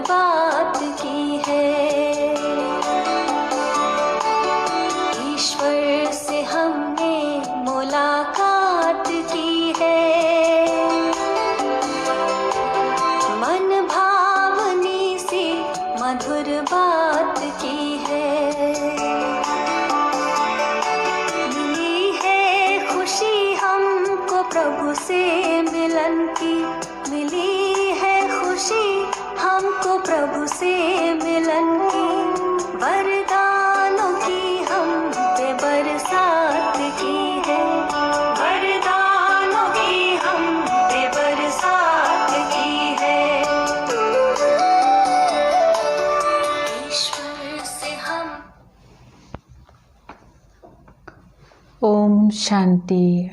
बात की है। ईश्वर से हमने मुलाकात की है। मन भावनी से मधुर बात की है। मिली है खुशी हमको प्रभु से मिलन की। मिली है खुशी हमको प्रभु से मिलन की। वरदानों की हम पे बरसात की है। वरदानों की हम पे बरसात की है। ईश्वर से हम। ओम शांति।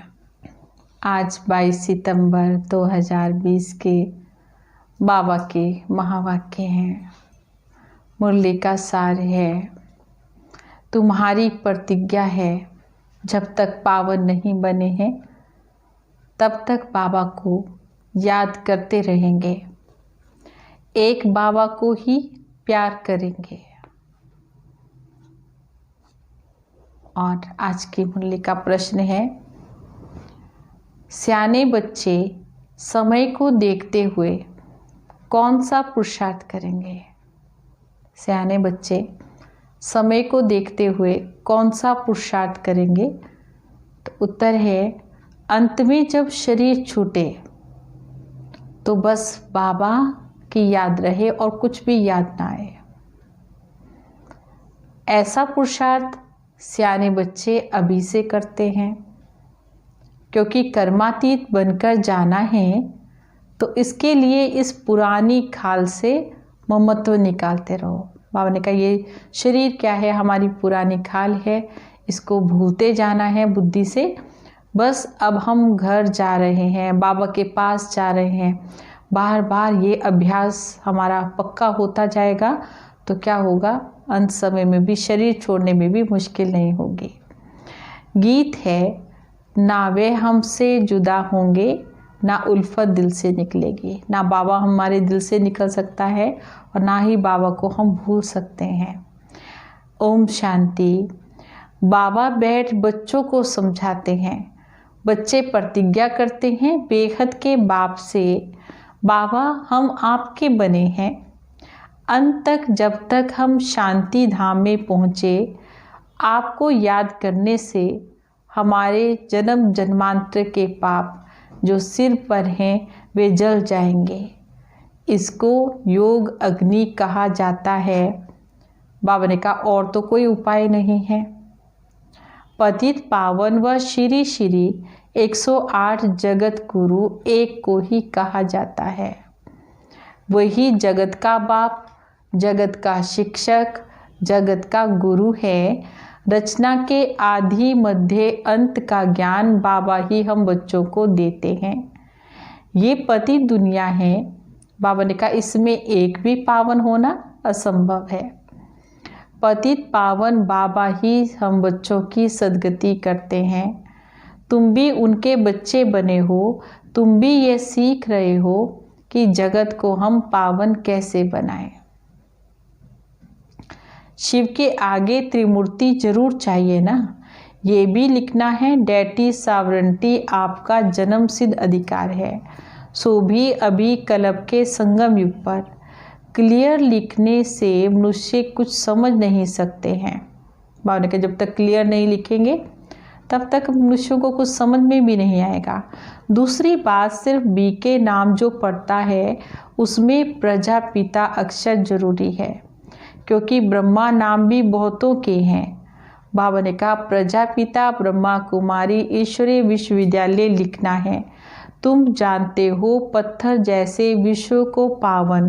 आज 22 सितंबर 2020 के बाबा के महावाक्य हैं। मुरली का सार है, तुम्हारी प्रतिज्ञा है, जब तक पावन नहीं बने हैं तब तक बाबा को याद करते रहेंगे, एक बाबा को ही प्यार करेंगे। और आज की मुरली का प्रश्न है, सियाने बच्चे समय को देखते हुए कौन सा पुरुषार्थ करेंगे? सियाने बच्चे समय को देखते हुए कौन सा पुरुषार्थ करेंगे? तो उत्तर है, अंत में जब शरीर छूटे तो बस बाबा की याद रहे और कुछ भी याद ना आए। ऐसा पुरुषार्थ सियाने बच्चे अभी से करते हैं, क्योंकि कर्मातीत बनकर जाना है तो इसके लिए इस पुरानी खाल से ममत्व निकालते रहो। बाबा ने कहा ये शरीर क्या है, हमारी पुरानी खाल है, इसको भूलते जाना है बुद्धि से। बस अब हम घर जा रहे हैं, बाबा के पास जा रहे हैं, बार बार ये अभ्यास हमारा पक्का होता जाएगा तो क्या होगा, अंत समय में भी शरीर छोड़ने में भी मुश्किल नहीं होगी। गीत है, ना वे हमसे जुदा होंगे ना उल्फत दिल से निकलेगी। ना बाबा हमारे दिल से निकल सकता है और ना ही बाबा को हम भूल सकते हैं। ओम शांति। बाबा बैठ बच्चों को समझाते हैं। बच्चे प्रतिज्ञा करते हैं बेहद के बाप से, बाबा हम आपके बने हैं। अंत तक जब तक हम शांति धाम में पहुँचे, आपको याद करने से हमारे जन्म जन्मांतर के पाप जो सिर पर हैं वे जल जाएंगे। इसको योग अग्नि कहा जाता है। बाबा ने कहा और तो कोई उपाय नहीं है। पतित पावन व श्री श्री 108 जगत गुरु एक को ही कहा जाता है। वही जगत का बाप, जगत का शिक्षक, जगत का गुरु है। रचना के आदि मध्य अंत का ज्ञान बाबा ही हम बच्चों को देते हैं। ये पति दुनिया है। बाबा ने कहा इसमें एक भी पावन होना असंभव है। पतित पावन बाबा ही हम बच्चों की सद्गति करते हैं। तुम भी उनके बच्चे बने हो, तुम भी ये सीख रहे हो कि जगत को हम पावन कैसे बनाएं। शिव के आगे त्रिमूर्ति जरूर चाहिए ना, ये भी लिखना है। डैटी सावरंटी आपका जन्म सिद्ध अधिकार है, सो भी अभी कल्प के संगम युग पर। क्लियर लिखने से मनुष्य कुछ समझ नहीं सकते हैं। बाबा ने कहा जब तक क्लियर नहीं लिखेंगे तब तक मनुष्यों को कुछ समझ में भी नहीं आएगा। दूसरी बात, सिर्फ बी के नाम जो पढ़ता है उसमें प्रजापिता अक्षर जरूरी है, क्योंकि ब्रह्मा नाम भी बहुतों के हैं। बाबा ने कहा प्रजापिता ब्रह्मा कुमारी ईश्वरीय विश्वविद्यालय लिखना है। तुम जानते हो पत्थर जैसे विश्व को पावन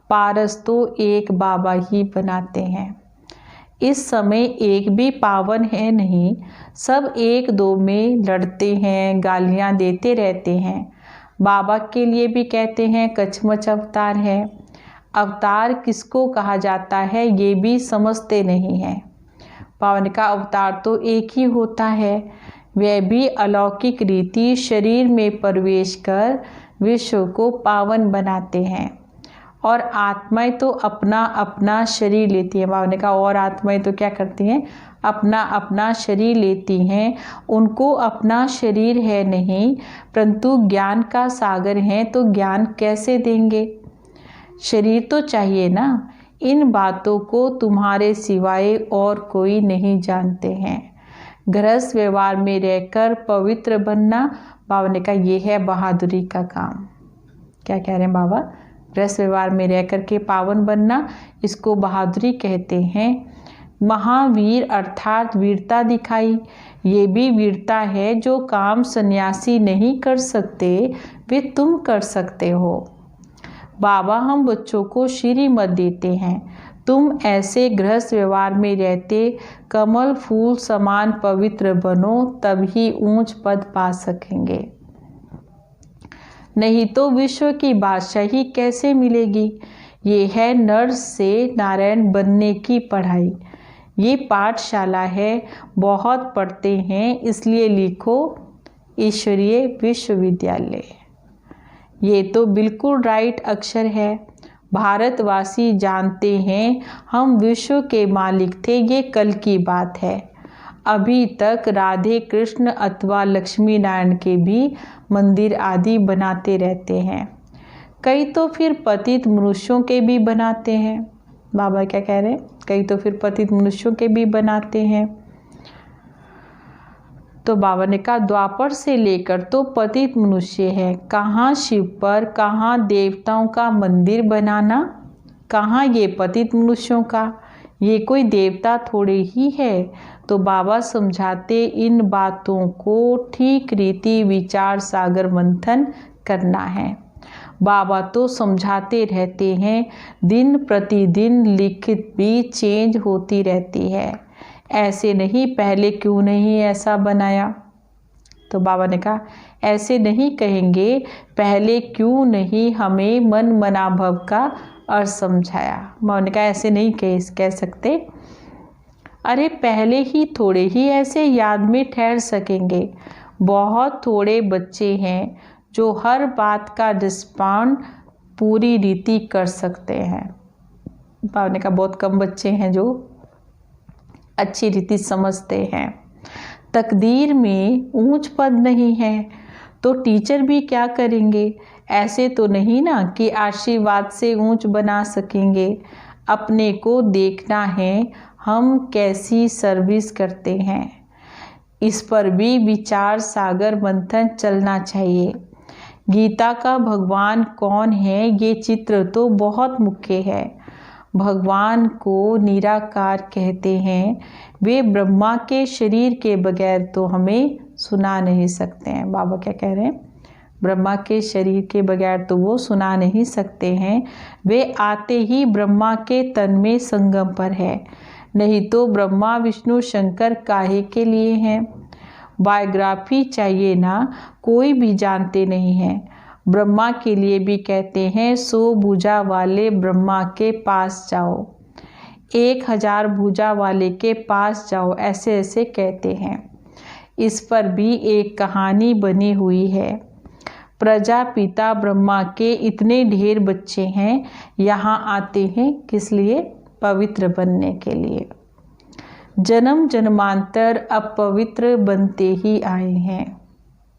पारस तो एक बाबा ही बनाते हैं। इस समय एक भी पावन है नहीं, सब एक दो में लड़ते हैं, गालियां देते रहते हैं। बाबा के लिए भी कहते हैं कचमच अवतार है। अवतार किसको कहा जाता है ये भी समझते नहीं हैं। पावन का अवतार तो एक ही होता है, वह भी अलौकिक रीति शरीर में प्रवेश कर विश्व को पावन बनाते हैं। और आत्माएं तो अपना अपना शरीर लेती हैं। बाबा ने कहा और आत्माएं तो क्या करती हैं, अपना अपना शरीर लेती हैं। उनको अपना शरीर है नहीं, परंतु ज्ञान का सागर है, तो ज्ञान कैसे देंगे? शरीर तो चाहिए ना। इन बातों को तुम्हारे सिवाय और कोई नहीं जानते हैं। गृहस्थ व्यवहार में रहकर पवित्र बनना, बाबा ने कहा ये है बहादुरी का काम। क्या कह रहे हैं बाबा? गृहस्थ व्यवहार में रहकर के पावन बनना, इसको बहादुरी कहते हैं। महावीर अर्थात वीरता दिखाई, ये भी वीरता है। जो काम सन्यासी नहीं कर सकते वे तुम कर सकते हो। बाबा हम बच्चों को श्रीमत देते हैं, तुम ऐसे गृहस्थ व्यवहार में रहते कमल फूल समान पवित्र बनो, तभी ऊंच पद पा सकेंगे। नहीं तो विश्व की बादशाही कैसे मिलेगी? ये है नर से नारायण बनने की पढ़ाई। ये पाठशाला है, बहुत पढ़ते हैं इसलिए लिखो ईश्वरीय विश्वविद्यालय। ये तो बिल्कुल राइट अक्षर है। भारतवासी जानते हैं हम विश्व के मालिक थे, ये कल की बात है। अभी तक राधे कृष्ण अथवा लक्ष्मी नारायण के भी मंदिर आदि बनाते रहते हैं। कई तो फिर पतित मनुष्यों के भी बनाते हैं। बाबा क्या कह रहे हैं? कई तो फिर पतित मनुष्यों के भी बनाते हैं। तो बाबा ने कहा द्वापर से लेकर तो पतित मनुष्य है। कहाँ शिव पर, कहाँ देवताओं का मंदिर बनाना, कहाँ ये पतित मनुष्यों का। ये कोई देवता थोड़े ही है। तो बाबा समझाते इन बातों को ठीक रीति विचार सागर मंथन करना है। बाबा तो समझाते रहते हैं, दिन प्रतिदिन लिखित भी चेंज होती रहती है। ऐसे नहीं, पहले क्यों नहीं ऐसा बनाया? तो बाबा ने कहा ऐसे नहीं कहेंगे, पहले क्यों नहीं हमें मन मनाभव का अर्थ समझाया। बाबा ने कहा ऐसे नहीं कह सकते। अरे पहले ही थोड़े ही ऐसे याद में ठहर सकेंगे। बहुत थोड़े बच्चे हैं जो हर बात का रिस्पॉन्ड पूरी रीति कर सकते हैं। बाबा ने कहा बहुत कम बच्चे हैं जो अच्छी रीति समझते हैं। तकदीर में ऊंच पद नहीं है तो टीचर भी क्या करेंगे? ऐसे तो नहीं ना कि आशीर्वाद से ऊंच बना सकेंगे। अपने को देखना है हम कैसी सर्विस करते हैं। इस पर भी विचार सागर मंथन चलना चाहिए। गीता का भगवान कौन है, ये चित्र तो बहुत मुख्य है। भगवान को निराकार कहते हैं। वे ब्रह्मा के शरीर के बगैर तो हमें सुना नहीं सकते हैं। बाबा क्या कह रहे हैं? ब्रह्मा के शरीर के बगैर तो वो सुना नहीं सकते हैं। वे आते ही ब्रह्मा के तन में संगम पर है, नहीं तो ब्रह्मा विष्णु शंकर काहे के लिए हैं? बायोग्राफी चाहिए ना, कोई भी जानते नहीं हैं। ब्रह्मा के लिए भी कहते हैं 100 भुजा वाले ब्रह्मा के पास जाओ, 1000 भुजा वाले के पास जाओ, ऐसे ऐसे कहते हैं। इस पर भी एक कहानी बनी हुई है। प्रजापिता ब्रह्मा के इतने ढेर बच्चे हैं, यहाँ आते हैं किस लिए? पवित्र बनने के लिए। जन्म जन्मांतर अपवित्र बनते ही आए हैं।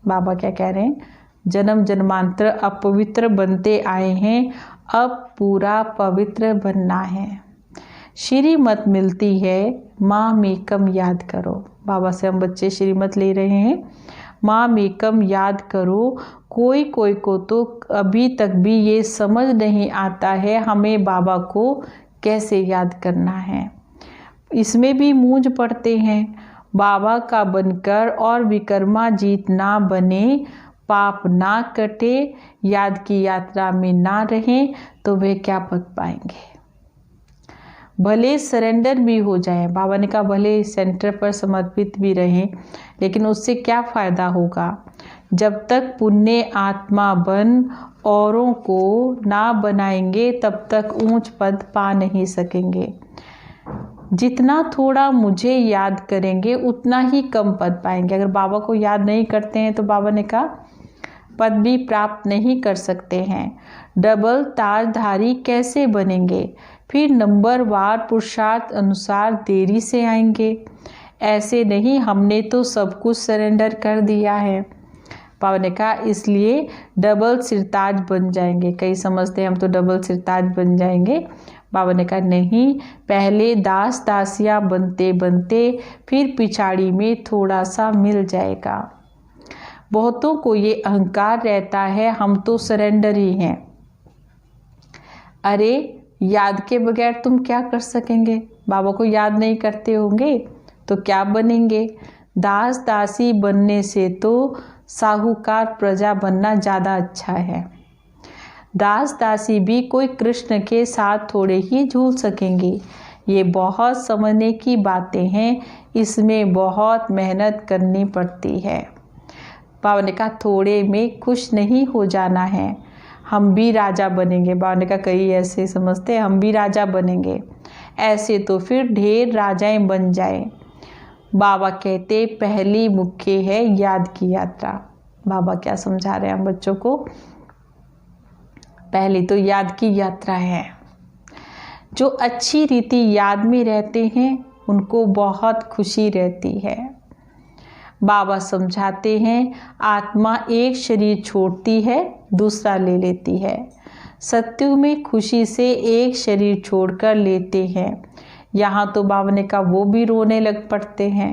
बाबा क्या कह रहे हैं? जन्म जन्मांतर अपवित्र बनते आए हैं, अब पूरा पवित्र बनना है। श्रीमत मिलती है, माँ मेकम याद करो। बाबा से हम बच्चे श्रीमत ले रहे हैं, माँ मेकम याद करो। कोई कोई को तो अभी तक भी ये समझ नहीं आता है हमें बाबा को कैसे याद करना है। इसमें भी मूंझ पड़ते हैं। बाबा का बनकर और विकर्मा जीत ना बने, पाप ना कटे, याद की यात्रा में ना रहें तो वे क्या पद पाएंगे? भले सरेंडर भी हो जाए। बाबा ने कहा भले सेंटर पर समर्पित भी रहें, लेकिन उससे क्या फ़ायदा होगा? जब तक पुण्य आत्मा बन औरों को ना बनाएंगे तब तक ऊंच पद पा नहीं सकेंगे। जितना थोड़ा मुझे याद करेंगे उतना ही कम पद पाएंगे। अगर बाबा को याद नहीं करते हैं तो बाबा ने कहा पद भी प्राप्त नहीं कर सकते हैं। डबल ताजधारी कैसे बनेंगे, फिर नंबरवार पुरुषार्थ अनुसार देरी से आएंगे। ऐसे नहीं, हमने तो सब कुछ सरेंडर कर दिया है। बाबा ने कहा इसलिए डबल सिरताज बन जाएंगे। कई समझते हैं हम तो डबल सिरताज बन जाएंगे। बाबा ने कहा नहीं, पहले दास दासियाँ बनते बनते फिर पिछाड़ी में थोड़ा सा मिल जाएगा। बहुतों को ये अहंकार रहता है हम तो सरेंडर ही हैं। अरे याद के बगैर तुम क्या कर सकेंगे? बाबा को याद नहीं करते होंगे तो क्या बनेंगे? दास दासी बनने से तो साहूकार प्रजा बनना ज़्यादा अच्छा है। दास दासी भी कोई कृष्ण के साथ थोड़े ही झूल सकेंगे। ये बहुत समझने की बातें हैं, इसमें बहुत मेहनत करनी पड़ती है। बाबा ने कहा थोड़े में खुश नहीं हो जाना है, हम भी राजा बनेंगे। बाबा ने कहा कई ऐसे समझते हम भी राजा बनेंगे, ऐसे तो फिर ढेर राजाएं बन जाए। बाबा कहते पहली मुख्य है याद की यात्रा। बाबा क्या समझा रहे हैं हम बच्चों को? पहली तो याद की यात्रा है। जो अच्छी रीति याद में रहते हैं उनको बहुत खुशी रहती है। बाबा समझाते हैं आत्मा एक शरीर छोड़ती है दूसरा ले लेती है। सत्युग में खुशी से एक शरीर छोड़कर लेते हैं। यहाँ तो बाबा ने कहा वो भी रोने लग पड़ते हैं।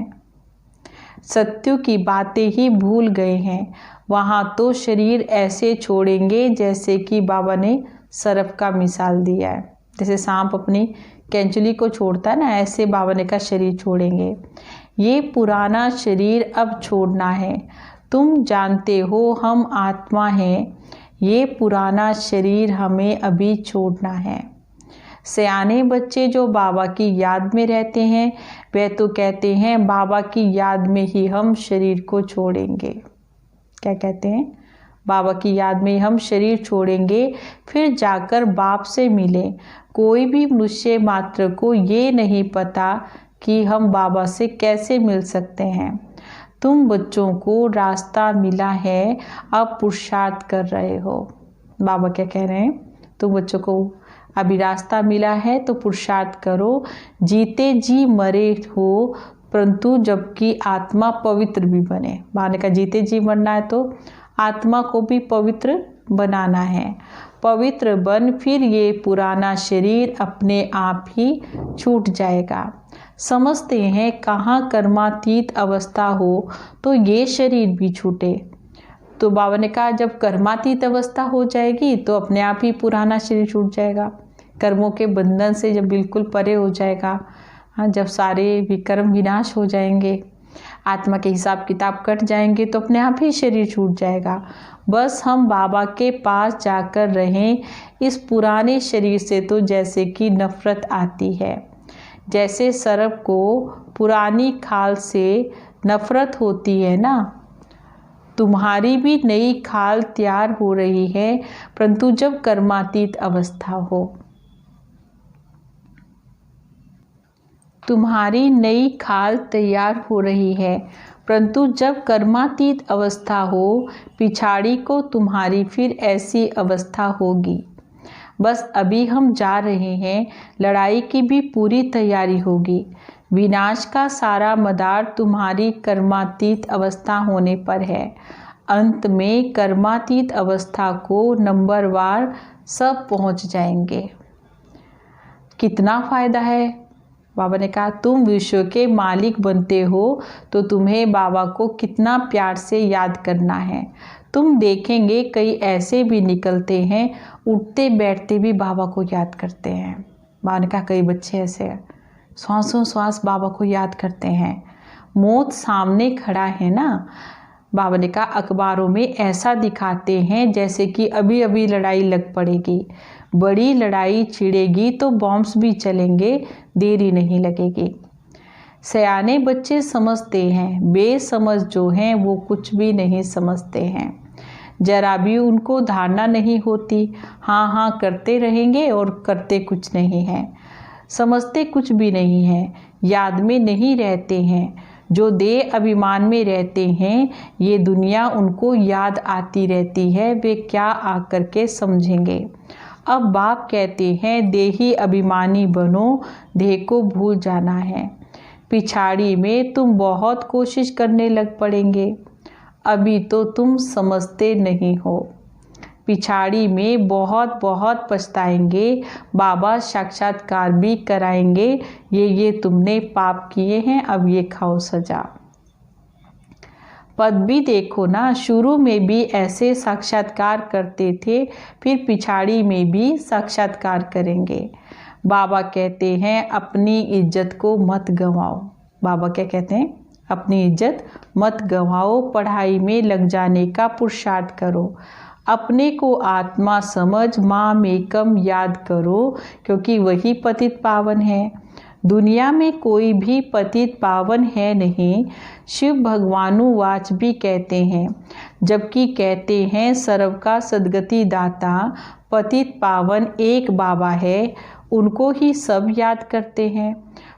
सत्युग की बातें ही भूल गए हैं। वहाँ तो शरीर ऐसे छोड़ेंगे जैसे कि बाबा ने सर्प का मिसाल दिया है। जैसे सांप अपनी कैंचुली को छोड़ता है ना, ऐसे बाबा ने कहा शरीर छोड़ेंगे। ये पुराना शरीर अब छोड़ना है। तुम जानते हो हम आत्मा हैं, ये पुराना शरीर हमें अभी छोड़ना है। सयाने बच्चे जो बाबा की याद में रहते हैं वे तो कहते हैं बाबा की याद में ही हम शरीर को छोड़ेंगे। क्या कहते हैं? बाबा की याद में हम शरीर छोड़ेंगे, फिर जाकर बाप से मिलें। कोई भी मनुष्य मात्र को ये नहीं पता कि हम बाबा से कैसे मिल सकते हैं। तुम बच्चों को रास्ता मिला है, अब पुरुषार्थ कर रहे हो। बाबा क्या कह रहे हैं? तुम बच्चों को अभी रास्ता मिला है तो पुरुषार्थ करो। जीते जी मरे हो, परंतु जबकि आत्मा पवित्र भी बने। बाबा ने कहा जीते जी मरना है तो आत्मा को भी पवित्र बनाना है। पवित्र बन फिर ये पुराना शरीर अपने आप ही छूट जाएगा। समझते हैं कहाँ कर्मातीत अवस्था हो तो ये शरीर भी छूटे। तो बाबा ने कहा जब कर्मातीत अवस्था हो जाएगी तो अपने आप ही पुराना शरीर छूट जाएगा। कर्मों के बंधन से जब बिल्कुल परे हो जाएगा, हाँ, जब सारे विकर्म विनाश हो जाएंगे, आत्मा के हिसाब किताब कट जाएंगे तो अपने आप ही शरीर छूट जाएगा। बस हम बाबा के पास जाकर रहें। इस पुराने शरीर से तो जैसे कि नफरत आती है, जैसे सर्प को पुरानी खाल से नफरत होती है ना, तुम्हारी भी नई खाल तैयार हो रही है, परंतु जब कर्मातीत अवस्था हो। तुम्हारी नई खाल तैयार हो रही है, परंतु जब कर्मातीत अवस्था हो पिछाड़ी को तुम्हारी फिर ऐसी अवस्था होगी। बस अभी हम जा रहे हैं, लड़ाई की भी पूरी तैयारी होगी। विनाश का सारा मदार तुम्हारी कर्मातीत अवस्था होने पर है। अंत में कर्मातीत अवस्था को नंबरवार सब पहुंच जाएंगे। कितना फ़ायदा है? बाबा ने कहा तुम विश्व के मालिक बनते हो तो तुम्हें बाबा को कितना प्यार से याद करना है। तुम देखेंगे कई ऐसे भी निकलते हैं, उठते बैठते भी बाबा को याद करते हैं। बाबा ने कहा कई बच्चे ऐसे हैं, श्वासों श्वास बाबा को याद करते हैं। मौत सामने खड़ा है ना, बाबा ने कहा अखबारों में ऐसा दिखाते हैं जैसे कि अभी अभी लड़ाई लग पड़ेगी। बड़ी लड़ाई छिड़ेगी तो बॉम्ब्स भी चलेंगे, देरी नहीं लगेगी। सयाने बच्चे समझते हैं, बेसमझ जो हैं वो कुछ भी नहीं समझते हैं। जरा भी उनको धारणा नहीं होती, हाँ हाँ करते रहेंगे और करते कुछ नहीं हैं, समझते कुछ भी नहीं हैं, याद में नहीं रहते हैं। जो देह अभिमान में रहते हैं, ये दुनिया उनको याद आती रहती है, वे क्या आकर के समझेंगे। अब बाप कहते हैं देही अभिमानी बनो, देह को भूल जाना है। पिछाड़ी में तुम बहुत कोशिश करने लग पड़ेंगे, अभी तो तुम समझते नहीं हो। पिछाड़ी में बहुत बहुत पछताएंगे, बाबा साक्षात्कार भी कराएंगे, ये तुमने पाप किए हैं, अब ये खाओ सजा। पद भी देखो ना, शुरू में भी ऐसे साक्षात्कार करते थे, फिर पिछाड़ी में भी साक्षात्कार करेंगे। बाबा कहते हैं अपनी इज्जत को मत गंवाओ। बाबा क्या कहते हैं? अपनी इज्जत मत गंवाओ, पढ़ाई में लग जाने का पुरुषार्थ करो, अपने को आत्मा समझ माम एकम याद करो, क्योंकि वही पतित पावन है। दुनिया में कोई भी पतित पावन है नहीं। शिव भगवानुवाच भी कहते हैं, जबकि कहते हैं सर्व का सद्गति दाता, पतित पावन एक बाबा है, उनको ही सब याद करते हैं।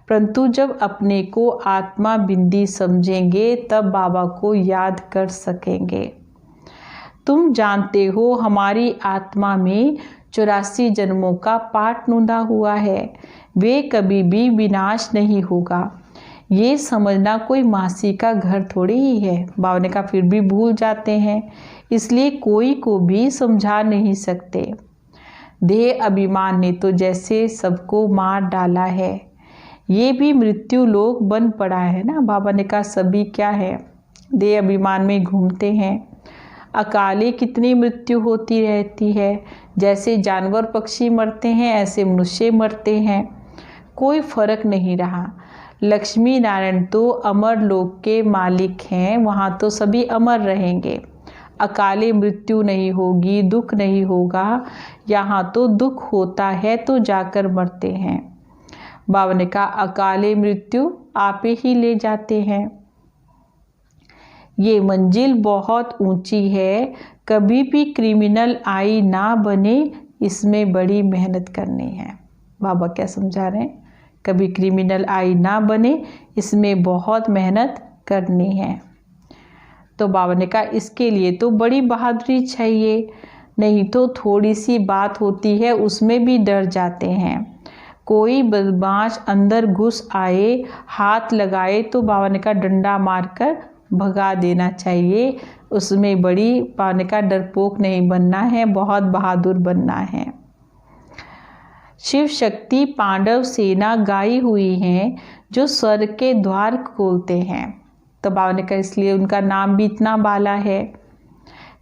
परंतु जब अपने को आत्मा बिंदी समझेंगे तब बाबा को याद कर सकेंगे। तुम जानते हो हमारी आत्मा में 84 जन्मों का पाठ नूंदा हुआ है, वे कभी भी विनाश नहीं होगा। ये समझना कोई मासी का घर थोड़ी ही है। बाबा ने कहा फिर भी भूल जाते हैं, इसलिए कोई को भी समझा नहीं सकते। देह अभिमान ने तो जैसे सबको मार डाला है, ये भी मृत्यु लोक बन पड़ा है ना। बाबा ने कहा सभी क्या है, देह अभिमान में घूमते हैं। अकाले कितनी मृत्यु होती रहती है, जैसे जानवर पक्षी मरते हैं ऐसे मनुष्य मरते हैं, कोई फर्क नहीं रहा। लक्ष्मी नारायण तो अमर लोक के मालिक हैं, वहाँ तो सभी अमर रहेंगे। अकाले मृत्यु नहीं होगी, दुख नहीं होगा, यहाँ तो दुख होता है तो जाकर मरते हैं। बाबा ने कहा अकाले मृत्यु आप ही ले जाते हैं। ये मंजिल बहुत ऊंची है, कभी भी क्रिमिनल आई ना बने, इसमें बड़ी मेहनत करनी है। बाबा क्या समझा रहे हैं? कभी क्रिमिनल आई ना बने, इसमें बहुत मेहनत करनी है। तो बाबा ने कहा इसके लिए तो बड़ी बहादुरी चाहिए, नहीं तो थोड़ी सी बात होती है उसमें भी डर जाते हैं। कोई बदमाश अंदर घुस आए, हाथ लगाए तो बाबा ने कहा डंडा मारकर भगा देना चाहिए, उसमें बड़ी बाबा ने कहा डरपोक नहीं बनना है, बहुत बहादुर बनना है। शिव शक्ति पांडव सेना गाई हुई हैं जो स्वर्ग के द्वार खोलते हैं। तो बाबा ने कहा इसलिए उनका नाम भी इतना बाला है।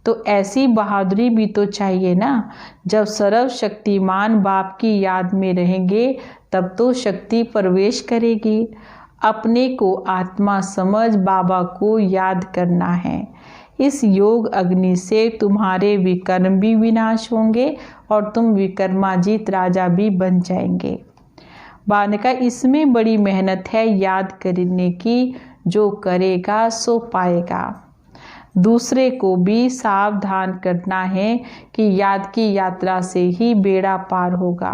तो ऐसी बहादुरी भी तो चाहिए ना। जब सर्वशक्तिमान बाप की याद में रहेंगे तब तो शक्ति प्रवेश करेगी। अपने को आत्मा समझ बाबा को याद करना है। इस योग अग्नि से तुम्हारे विकर्म भी विनाश होंगे और तुम विकर्माजीत राजा भी बन जाएंगे। बाबा ने कहा इसमें बड़ी मेहनत है याद करने की, जो करेगा सो पाएगा। दूसरे को भी सावधान करना है कि याद की यात्रा से ही बेड़ा पार होगा।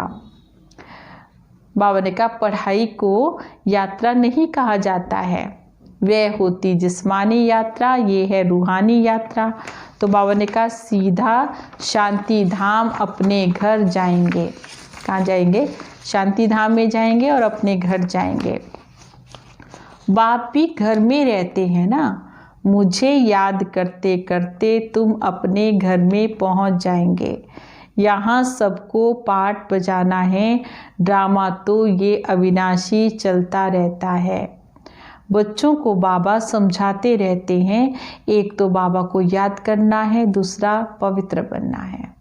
बाबा ने कहा पढ़ाई को यात्रा नहीं कहा जाता है, वह होती जिस्मानी यात्रा, ये है रूहानी यात्रा। तो बाबा ने कहा सीधा शांति धाम अपने घर जाएंगे। कहाँ जाएंगे? शांति धाम में जाएंगे और अपने घर जाएंगे। बाप भी घर में रहते हैं ना, मुझे याद करते करते तुम अपने घर में पहुंच जाएंगे। यहाँ सबको पाठ बजाना है, ड्रामा तो ये अविनाशी चलता रहता है। बच्चों को बाबा समझाते रहते हैं, एक तो बाबा को याद करना है, दूसरा पवित्र बनना है,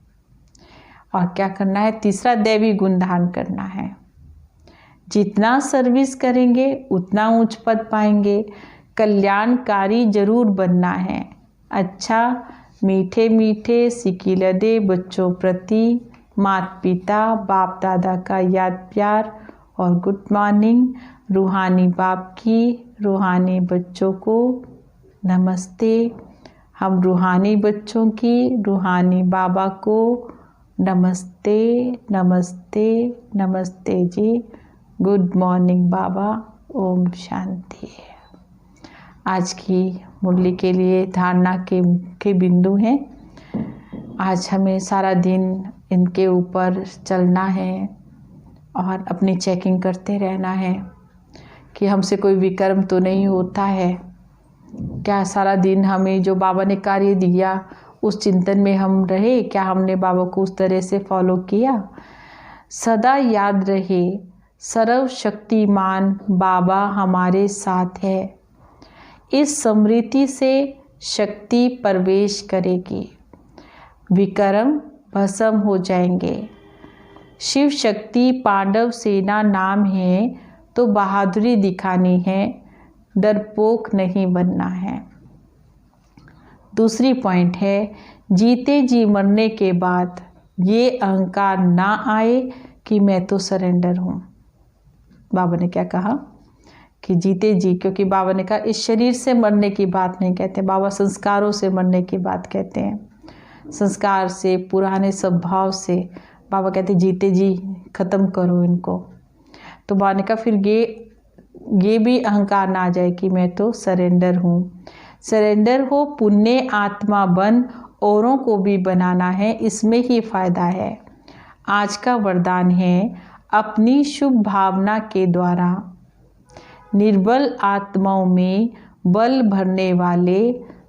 और क्या करना है? तीसरा दैवी गुण धारण करना है। जितना सर्विस करेंगे उतना उच्च पद पाएंगे। कल्याणकारी जरूर बनना है। अच्छा मीठे मीठे सिकिलदे बच्चों प्रति माता पिता बाप दादा का याद प्यार और गुड मॉर्निंग। रूहानी बाप की रूहानी बच्चों को नमस्ते। हम रूहानी बच्चों की रूहानी बाबा को नमस्ते नमस्ते नमस्ते जी। गुड मॉर्निंग बाबा। ओम शांति। आज की मुरली के लिए धारणा के बिंदु हैं। आज हमें सारा दिन इनके ऊपर चलना है और अपनी चेकिंग करते रहना है कि हमसे कोई विकर्म तो नहीं होता है क्या। सारा दिन हमें जो बाबा ने कार्य दिया उस चिंतन में हम रहे क्या, हमने बाबा को उस तरह से फॉलो किया। सदा याद रहे सर्वशक्तिमान बाबा हमारे साथ है। इस स्मृति से शक्ति प्रवेश करेगी, विकर्म भस्म हो जाएंगे। शिव शक्ति पांडव सेना नाम है तो बहादुरी दिखानी है, डरपोक नहीं बनना है। दूसरी पॉइंट है जीते जी मरने के बाद ये अहंकार ना आए कि मैं तो सरेंडर हूँ। बाबा ने क्या कहा कि जीते जी, क्योंकि बाबा ने कहा इस शरीर से मरने की बात नहीं कहते, बाबा संस्कारों से मरने की बात कहते हैं। संस्कार से, पुराने स्वभाव से बाबा कहते जीते जी ख़त्म करो इनको। तो बाबा ने कहा फिर ये भी अहंकार ना आ जाए कि मैं तो सरेंडर हूँ। सरेंडर हो, पुण्य आत्मा बन, औरों को भी बनाना है, इसमें ही फ़ायदा है। आज का वरदान है अपनी शुभ भावना के द्वारा निर्बल आत्माओं में बल भरने वाले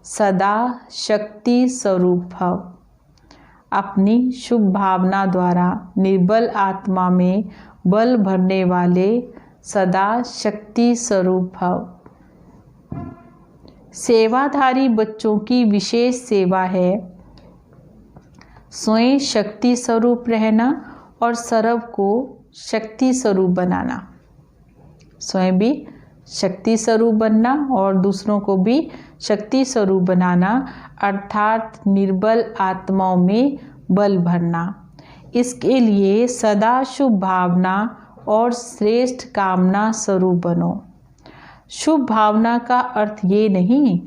सदा शक्ति स्वरूप भव। अपनी शुभ भावना द्वारा निर्बल आत्मा में बल भरने वाले सदा शक्ति स्वरूप भव। सेवाधारी बच्चों की विशेष सेवा है स्वयं शक्ति स्वरूप रहना और सर्व को शक्ति स्वरूप बनाना। स्वयं भी शक्ति स्वरूप बनना और दूसरों को भी शक्ति स्वरूप बनाना, अर्थात निर्बल आत्माओं में बल भरना। इसके लिए सदा शुभ भावना और श्रेष्ठ कामना स्वरूप बनो। शुभ भावना का अर्थ ये नहीं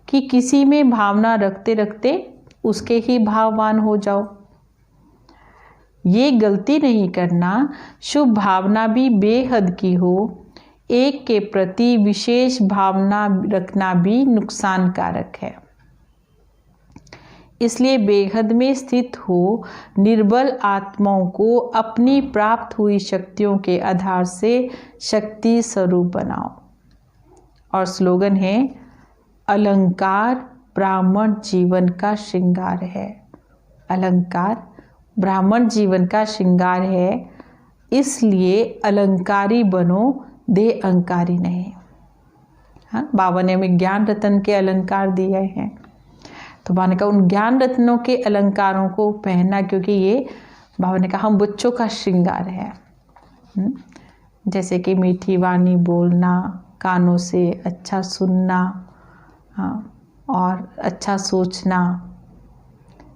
कि किसी में भावना रखते रखते उसके ही भाववान हो जाओ, ये गलती नहीं करना। शुभ भावना भी बेहद की हो, एक के प्रति विशेष भावना रखना भी नुकसानकारक है। इसलिए बेहद में स्थित हो निर्बल आत्माओं को अपनी प्राप्त हुई शक्तियों के आधार से शक्ति स्वरूप बनाओ। और स्लोगन है अलंकार ब्राह्मण जीवन का श्रृंगार है। अलंकार ब्राह्मण जीवन का श्रृंगार है, इसलिए अलंकारी बनो, दे अहंकारी नहीं। हाँ, बाबा ने हमें ज्ञान रत्न के अलंकार दिए हैं, तो बाबा ने कहा उन ज्ञान रत्नों के अलंकारों को पहनना, क्योंकि ये बाबा ने कहा हम बच्चों का श्रृंगार है। जैसे कि मीठी वाणी बोलना, कानों से अच्छा सुनना, हाँ, और अच्छा सोचना,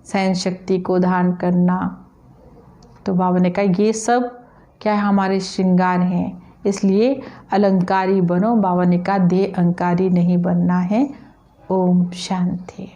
सहन शक्ति को धारण करना। तो बाबा ने कहा ये सब क्या है, हमारे श्रृंगार हैं, इसलिए अलंकारी बनो। बाबा ने कहा देह अहंकारी नहीं बनना है। ओम शांति।